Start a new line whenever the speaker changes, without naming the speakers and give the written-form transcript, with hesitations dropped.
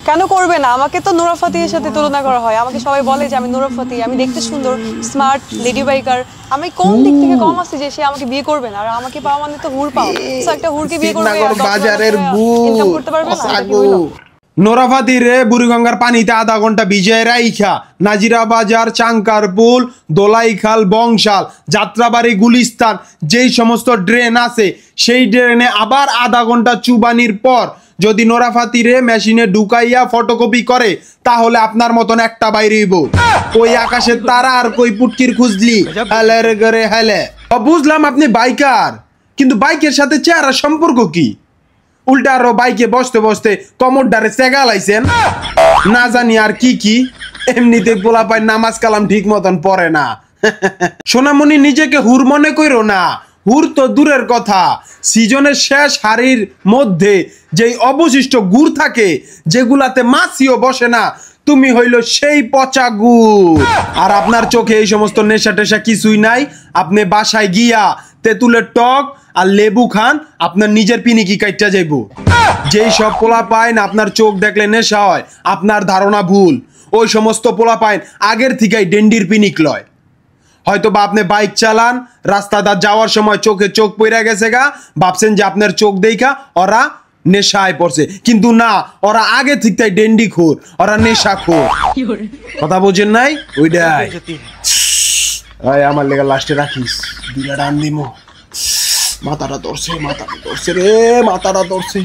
কেন করবে না? আমাকে তো নূরা ফাতিহের সাথে তুলনা করা হয়। আমাকে সবাই বলে যে আমি নূরা ফাতিহ, আমি দেখতে সুন্দর, স্মার্ট, লেডি বাইকার। আমি কোন দিক থেকে কম আছি যে সে আমাকে বিয়ে করবে না? আর আমাকে পাওয়া মানে তো হুর পাওয়া। সো একটা হুরকে বিয়ে করবে আর বাজারের ইনকাম করতে পারবে না, এটা কি হইলো?
নূরা ফাতিহ রে বুড়িগঙ্গার পানিতে আধা ঘন্টা ভিজিয়ে রাইখা নাজিরা বাজার, চাঙ্কারপুল, দোলাইখাল, বংশাল, যাত্রাবাড়ি, গুলিস্তান যেই সমস্ত ড্রেন আছে সেই ড্রেনে আবার আধা ঘন্টা চুবানির পর যদি নূরা ফাতিহ রে মেশিনে ঢুকাইয়া ফটোকপি করে তাহলে আপনার মতন একটা বাইরেইব। ওই আকাশের তারা আর কই পুটকির খুঁজলি হেলে রে গরে হেলে। বুঝলাম আপনি বাইকার, কিন্তু বাইকের সাথে চেহারার সম্পর্ক কি? উল্টা আরো বাইকে বসতে বসতে কমর ডারে চেগা লাইছেন, না জানি আর কি কি। এমনিতে পোলা পায় নামাজ কালাম ঠিক মতন পড়ে না। সোনামণি নিজেকে হুর মনে কইরো না, হুর তো দূরের কথা, সিজনের শেষ হাড়ির মধ্যে যেই অবশিষ্ট গুড় থাকে যেগুলাতে মাছিও বসে না, তুমি হইল সেই পচা গুড়। আর আপনার চোখে এই সমস্ত নেশা টেশা কিছুই নাই। আপনি বাসায় গিয়া তেঁতুলের টক আর লেবু খান, আপনার নিজের পিনিকি কাইটা যাইব। যেই সব পোলা পাইন আপনার চোখ দেখলে নেশা হয়, আপনার ধারণা ভুল। ওই সমস্ত পোলা পাইন আগের থেকেই ডেন্ডির পিনিক লয়। হয়তো বা আপনি বাইক চালান, রাস্তাটা যাওয়ার সময় চোখে চোখ পইরা গেছে গা, ভাবছেন যে আপনার চোখ দেখা ওরা নেশায় পড়ছে, কিন্তু না, ওরা আগে থেকেই ডেন্ডি খোর, ওরা নেশা খোর। কথা বোঝেন নাই? ওইটাই। আমার লেগে লাস্টে রাখিস, দুইটা ডান দিমো। মাথাটা ধরছে রে, মাথাটা ধরছে।